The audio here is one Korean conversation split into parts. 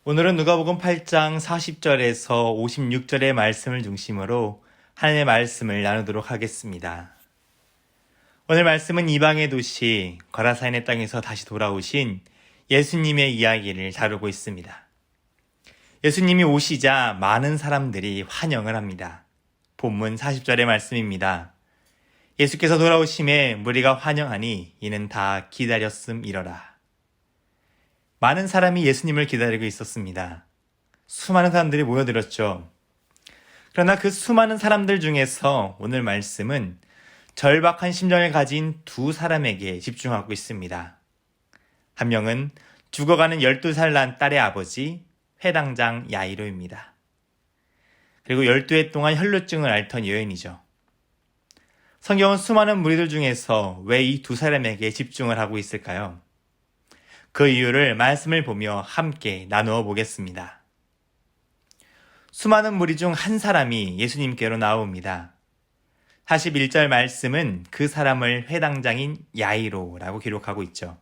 오늘은 누가복음 8장 40절에서 56절의 말씀을 중심으로 하나님의 말씀을 나누도록 하겠습니다. 오늘 말씀은 이방의 도시 거라사인의 땅에서 다시 돌아오신 예수님의 이야기를 다루고 있습니다. 예수님이 오시자 많은 사람들이 환영을 합니다. 본문 40절의 말씀입니다. 예수께서 돌아오심에 무리가 환영하니 이는 다 기다렸음이러라. 많은 사람이 예수님을 기다리고 있었습니다. 수많은 사람들이 모여들었죠. 그러나 그 수많은 사람들 중에서 오늘 말씀은 절박한 심정을 가진 두 사람에게 집중하고 있습니다. 한 명은 죽어가는 12살 난 딸의 아버지 회당장 야이로입니다. 그리고 12해 동안 혈루증을 앓던 여인이죠. 성경은 수많은 무리들 중에서 왜 이 두 사람에게 집중을 하고 있을까요? 그 이유를 말씀을 보며 함께 나누어 보겠습니다. 수많은 무리 중 한 사람이 예수님께로 나옵니다. 41절 말씀은 그 사람을 회당장인 야이로라고 기록하고 있죠.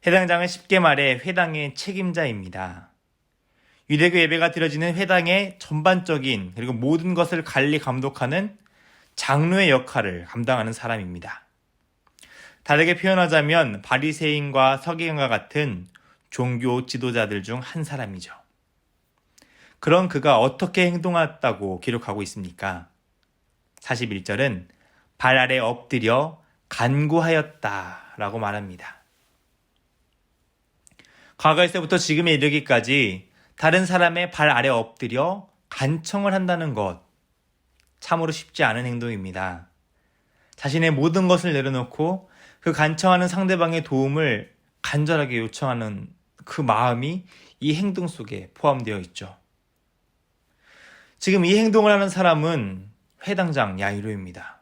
회당장은 쉽게 말해 회당의 책임자입니다. 유대교 예배가 드려지는 회당의 전반적인 그리고 모든 것을 관리 감독하는 장로의 역할을 감당하는 사람입니다. 다르게 표현하자면 바리새인과 서기관과 같은 종교 지도자들 중 한 사람이죠. 그런 그가 어떻게 행동했다고 기록하고 있습니까? 41절은 발 아래 엎드려 간구하였다라고 말합니다. 과거에서부터 지금에 이르기까지 다른 사람의 발 아래 엎드려 간청을 한다는 것, 참으로 쉽지 않은 행동입니다. 자신의 모든 것을 내려놓고 그 간청하는 상대방의 도움을 간절하게 요청하는 그 마음이 이 행동 속에 포함되어 있죠. 지금 이 행동을 하는 사람은 회당장 야이로입니다.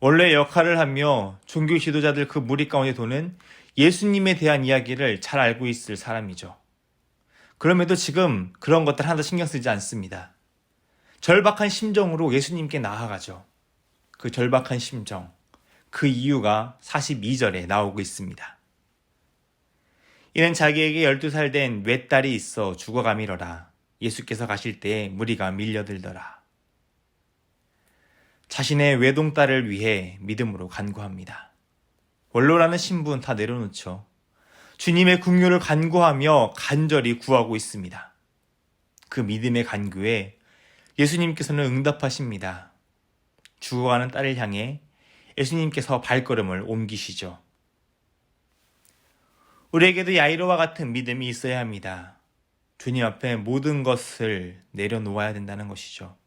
원래 역할을 하며 종교 지도자들 그 무리 가운데 도는 예수님에 대한 이야기를 잘 알고 있을 사람이죠. 그럼에도 지금 그런 것들 하나도 신경 쓰지 않습니다. 절박한 심정으로 예수님께 나아가죠. 그 절박한 심정, 그 이유가 42절에 나오고 있습니다. 이는 자기에게 12살 된 외딸이 있어 죽어가미러라. 예수께서 가실 때에 무리가 밀려들더라. 자신의 외동딸을 위해 믿음으로 간구합니다. 원로라는 신분 다 내려놓죠. 주님의 긍휼을 간구하며 간절히 구하고 있습니다. 그 믿음의 간구에 예수님께서는 응답하십니다. 죽어가는 딸을 향해 예수님께서 발걸음을 옮기시죠. 우리에게도 야이로와 같은 믿음이 있어야 합니다. 주님 앞에 모든 것을 내려놓아야 된다는 것이죠.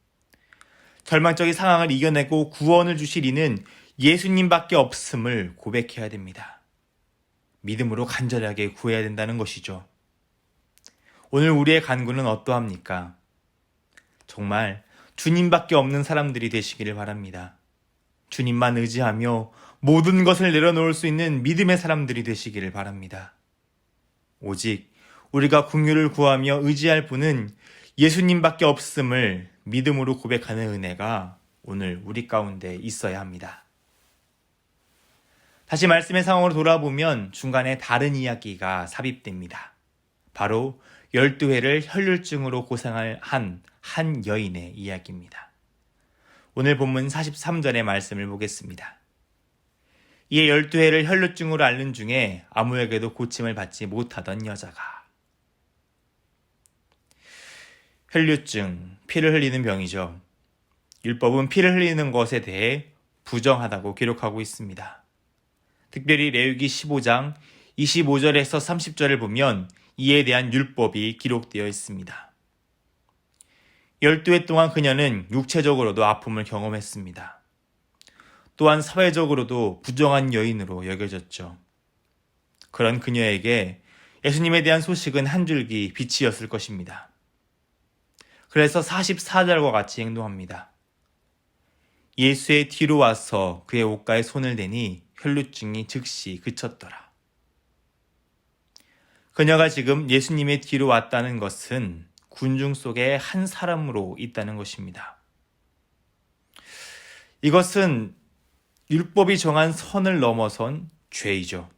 절망적인 상황을 이겨내고 구원을 주실 이는 예수님밖에 없음을 고백해야 됩니다. 믿음으로 간절하게 구해야 된다는 것이죠. 오늘 우리의 간구는 어떠합니까? 정말 주님밖에 없는 사람들이 되시기를 바랍니다. 주님만 의지하며 모든 것을 내려놓을 수 있는 믿음의 사람들이 되시기를 바랍니다. 오직 우리가 긍휼을 구하며 의지할 분은 예수님밖에 없음을 믿음으로 고백하는 은혜가 오늘 우리 가운데 있어야 합니다. 다시 말씀의 상황으로 돌아보면 중간에 다른 이야기가 삽입됩니다. 바로 12회를 혈루증으로 고생한 한 여인의 이야기입니다. 오늘 본문 43절의 말씀을 보겠습니다. 이에 12회를 혈루증으로 앓는 중에 아무에게도 고침을 받지 못하던 여자가. 혈루증, 피를 흘리는 병이죠. 율법은 피를 흘리는 것에 대해 부정하다고 기록하고 있습니다. 특별히 레위기 15장 25절에서 30절을 보면 이에 대한 율법이 기록되어 있습니다. 12해 동안 그녀는 육체적으로도 아픔을 경험했습니다. 또한 사회적으로도 부정한 여인으로 여겨졌죠. 그런 그녀에게 예수님에 대한 소식은 한 줄기 빛이었을 것입니다. 그래서 44절과 같이 행동합니다. 예수의 뒤로 와서 그의 옷가에 손을 대니 혈루증이 즉시 그쳤더라. 그녀가 지금 예수님의 뒤로 왔다는 것은 군중 속에 한 사람으로 있다는 것입니다. 이것은 율법이 정한 선을 넘어선 죄이죠.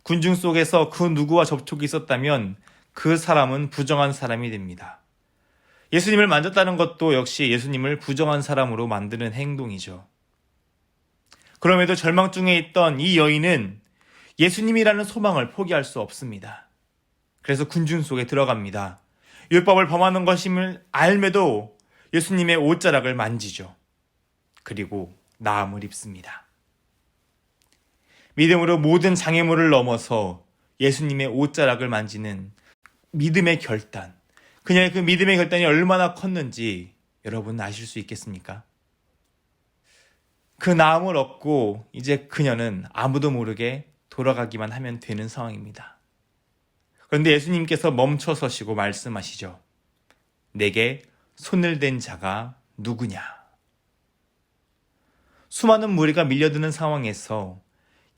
군중 속에서 그 누구와 접촉이 있었다면 그 사람은 부정한 사람이 됩니다. 예수님을 만졌다는 것도 역시 예수님을 부정한 사람으로 만드는 행동이죠. 그럼에도 절망 중에 있던 이 여인은 예수님이라는 소망을 포기할 수 없습니다. 그래서 군중 속에 들어갑니다. 율법을 범하는 것임을 알매도 예수님의 옷자락을 만지죠. 그리고 나음을 입습니다. 믿음으로 모든 장애물을 넘어서 예수님의 옷자락을 만지는 믿음의 결단. 그녀의 그 믿음의 결단이 얼마나 컸는지 여러분 아실 수 있겠습니까? 그 나음을 얻고 이제 그녀는 아무도 모르게 돌아가기만 하면 되는 상황입니다. 그런데 예수님께서 멈춰 서시고 말씀하시죠. 내게 손을 댄 자가 누구냐? 수많은 무리가 밀려드는 상황에서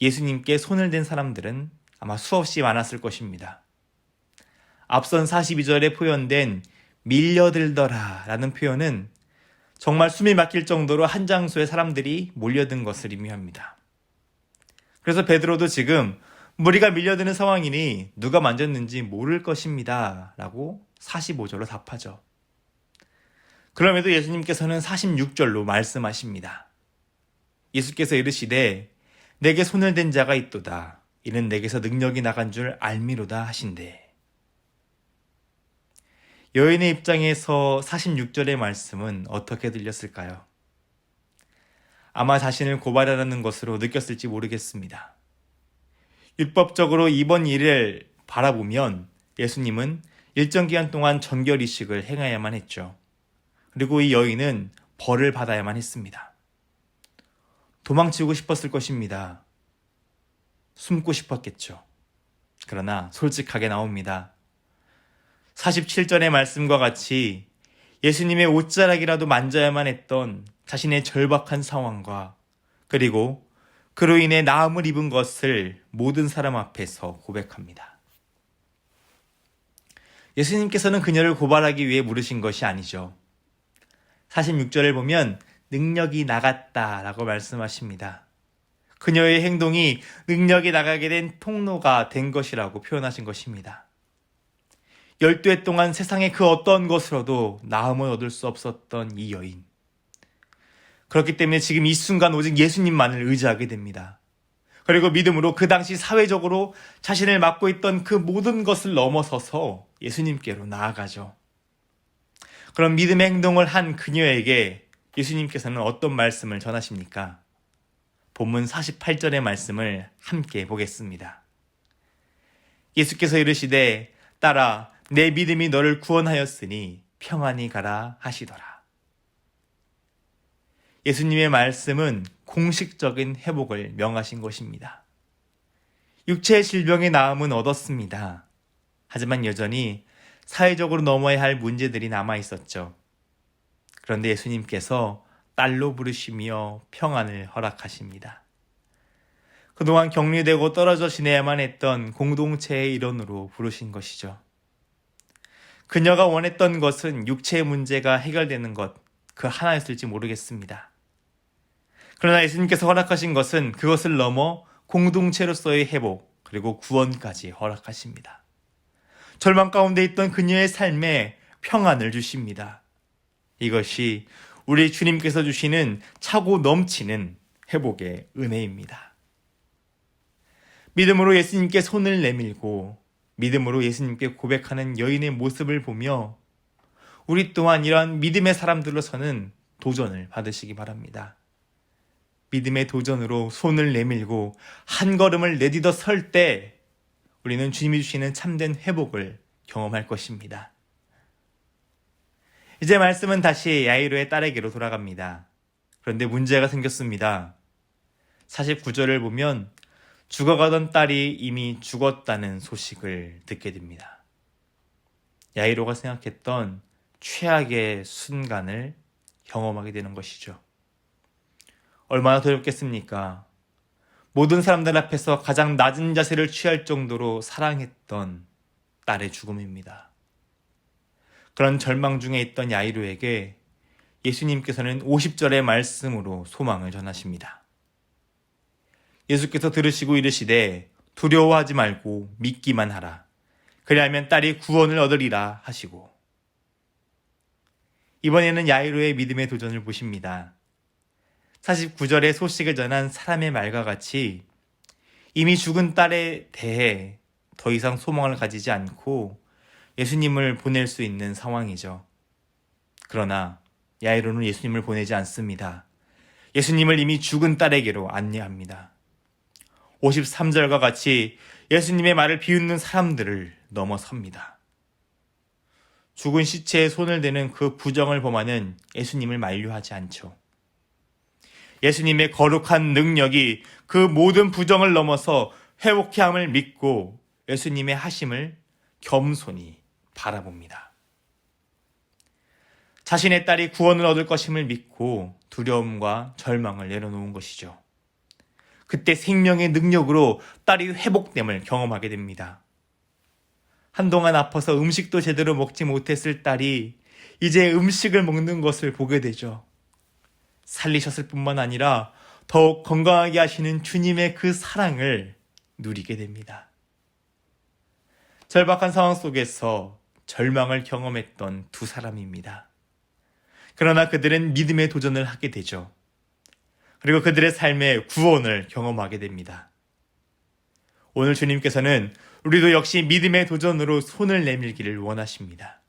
예수님께 손을 댄 사람들은 아마 수없이 많았을 것입니다. 앞선 42절에 표현된 밀려들더라 라는 표현은 정말 숨이 막힐 정도로 한 장소에 사람들이 몰려든 것을 의미합니다. 그래서 베드로도 지금 무리가 밀려드는 상황이니 누가 만졌는지 모를 것입니다 라고 45절로 답하죠. 그럼에도 예수님께서는 46절로 말씀하십니다. 예수께서 이르시되 내게 손을 댄 자가 있도다. 이는 내게서 능력이 나간 줄 알미로다 하신대. 여인의 입장에서 46절의 말씀은 어떻게 들렸을까요? 아마 자신을 고발하라는 것으로 느꼈을지 모르겠습니다. 율법적으로 이번 일을 바라보면 예수님은 일정 기간 동안 정결이식을 행해야만 했죠. 그리고 이 여인은 벌을 받아야만 했습니다. 도망치고 싶었을 것입니다. 숨고 싶었겠죠. 그러나 솔직하게 나옵니다. 47절의 말씀과 같이 예수님의 옷자락이라도 만져야만 했던 자신의 절박한 상황과 그리고 그로 인해 나음을 입은 것을 모든 사람 앞에서 고백합니다. 예수님께서는 그녀를 고발하기 위해 물으신 것이 아니죠. 46절을 보면 능력이 나갔다라고 말씀하십니다. 그녀의 행동이 능력이 나가게 된 통로가 된 것이라고 표현하신 것입니다. 12해 동안 세상의 그 어떤 것으로도 나음을 얻을 수 없었던 이 여인. 그렇기 때문에 지금 이 순간 오직 예수님만을 의지하게 됩니다. 그리고 믿음으로 그 당시 사회적으로 자신을 맡고 있던 그 모든 것을 넘어서서 예수님께로 나아가죠. 그런 믿음의 행동을 한 그녀에게 예수님께서는 어떤 말씀을 전하십니까? 본문 48절의 말씀을 함께 보겠습니다. 예수께서 이르시되 딸아 내 믿음이 너를 구원하였으니 평안히 가라 하시더라. 예수님의 말씀은 공식적인 회복을 명하신 것입니다. 육체의 질병의 나음은 얻었습니다. 하지만 여전히 사회적으로 넘어야 할 문제들이 남아 있었죠. 그런데 예수님께서 딸로 부르시며 평안을 허락하십니다. 그동안 격리되고 떨어져 지내야만 했던 공동체의 일원으로 부르신 것이죠. 그녀가 원했던 것은 육체의 문제가 해결되는 것, 그 하나였을지 모르겠습니다. 그러나 예수님께서 허락하신 것은 그것을 넘어 공동체로서의 회복, 그리고 구원까지 허락하십니다. 절망 가운데 있던 그녀의 삶에 평안을 주십니다. 이것이 우리 주님께서 주시는 차고 넘치는 회복의 은혜입니다. 믿음으로 예수님께 손을 내밀고 믿음으로 예수님께 고백하는 여인의 모습을 보며 우리 또한 이러한 믿음의 사람들로서는 도전을 받으시기 바랍니다. 믿음의 도전으로 손을 내밀고 한 걸음을 내딛어 설 때 우리는 주님이 주시는 참된 회복을 경험할 것입니다. 이제 말씀은 다시 야이로의 딸에게로 돌아갑니다. 그런데 문제가 생겼습니다. 49절을 보면 죽어가던 딸이 이미 죽었다는 소식을 듣게 됩니다. 야이로가 생각했던 최악의 순간을 경험하게 되는 것이죠. 얼마나 두렵겠습니까? 모든 사람들 앞에서 가장 낮은 자세를 취할 정도로 사랑했던 딸의 죽음입니다. 그런 절망 중에 있던 야이로에게 예수님께서는 50절의 말씀으로 소망을 전하십니다. 예수께서 들으시고 이르시되 두려워하지 말고 믿기만 하라. 그리하면 딸이 구원을 얻으리라 하시고. 이번에는 야이로의 믿음의 도전을 보십니다. 49절의 소식을 전한 사람의 말과 같이 이미 죽은 딸에 대해 더 이상 소망을 가지지 않고 예수님을 보낼 수 있는 상황이죠. 그러나 야이로는 예수님을 보내지 않습니다. 예수님을 이미 죽은 딸에게로 안내합니다. 53절과 같이 예수님의 말을 비웃는 사람들을 넘어섭니다. 죽은 시체에 손을 대는 그 부정을 범하는 예수님을 만류하지 않죠. 예수님의 거룩한 능력이 그 모든 부정을 넘어서 회복케 함을 믿고 예수님의 하심을 겸손히 바라봅니다. 자신의 딸이 구원을 얻을 것임을 믿고 두려움과 절망을 내려놓은 것이죠. 그때 생명의 능력으로 딸이 회복됨을 경험하게 됩니다. 한동안 아파서 음식도 제대로 먹지 못했을 딸이 이제 음식을 먹는 것을 보게 되죠. 살리셨을 뿐만 아니라 더욱 건강하게 하시는 주님의 그 사랑을 누리게 됩니다. 절박한 상황 속에서 절망을 경험했던 두 사람입니다. 그러나 그들은 믿음의 도전을 하게 되죠. 그리고 그들의 삶의 구원을 경험하게 됩니다. 오늘 주님께서는 우리도 역시 믿음의 도전으로 손을 내밀기를 원하십니다.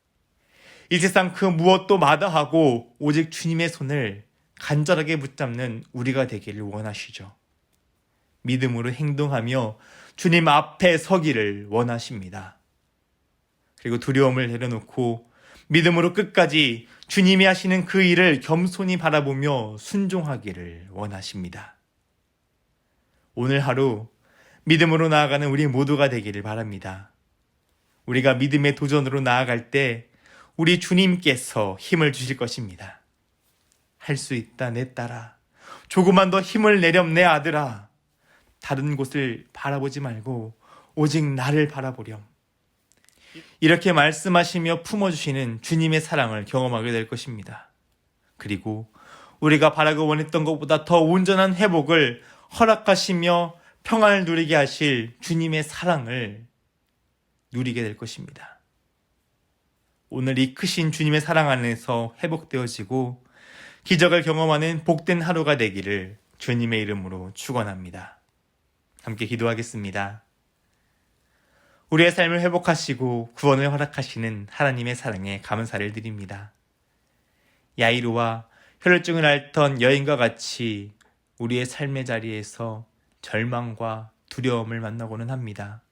이 세상 그 무엇도 마다하고 오직 주님의 손을 간절하게 붙잡는 우리가 되기를 원하시죠. 믿음으로 행동하며 주님 앞에 서기를 원하십니다. 그리고 두려움을 내려놓고 믿음으로 끝까지 주님이 하시는 그 일을 겸손히 바라보며 순종하기를 원하십니다. 오늘 하루 믿음으로 나아가는 우리 모두가 되기를 바랍니다. 우리가 믿음의 도전으로 나아갈 때 우리 주님께서 힘을 주실 것입니다. 할 수 있다 내 딸아. 조금만 더 힘을 내렴 내 아들아. 다른 곳을 바라보지 말고 오직 나를 바라보렴. 이렇게 말씀하시며 품어주시는 주님의 사랑을 경험하게 될 것입니다. 그리고 우리가 바라고 원했던 것보다 더 온전한 회복을 허락하시며 평안을 누리게 하실 주님의 사랑을 누리게 될 것입니다. 오늘 이 크신 주님의 사랑 안에서 회복되어지고 기적을 경험하는 복된 하루가 되기를 주님의 이름으로 축원합니다. 함께 기도하겠습니다. 우리의 삶을 회복하시고 구원을 허락하시는 하나님의 사랑에 감사를 드립니다. 야이로와 혈루증을 앓던 여인과 같이 우리의 삶의 자리에서 절망과 두려움을 만나고는 합니다.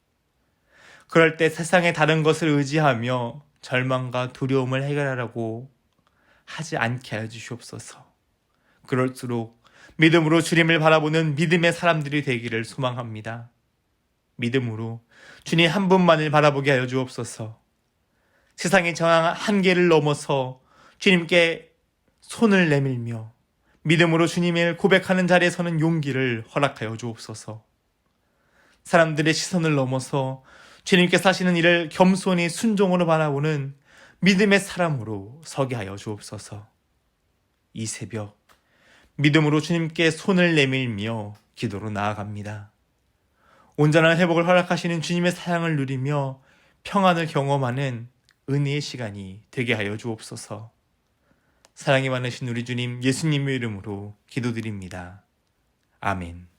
그럴 때 세상의 다른 것을 의지하며 절망과 두려움을 해결하라고 하지 않게 하여 주시옵소서. 그럴수록 믿음으로 주님을 바라보는 믿음의 사람들이 되기를 소망합니다. 믿음으로 주님 한 분만을 바라보게 하여 주옵소서. 세상의 정한 한계를 넘어서 주님께 손을 내밀며 믿음으로 주님을 고백하는 자리에 서는 용기를 허락하여 주옵소서. 사람들의 시선을 넘어서 주님께서 하시는 일을 겸손히 순종으로 바라보는 믿음의 사람으로 서게 하여 주옵소서. 이 새벽 믿음으로 주님께 손을 내밀며 기도로 나아갑니다. 온전한 회복을 허락하시는 주님의 사랑을 누리며 평안을 경험하는 은혜의 시간이 되게 하여 주옵소서. 사랑이 많으신 우리 주님 예수님의 이름으로 기도드립니다. 아멘.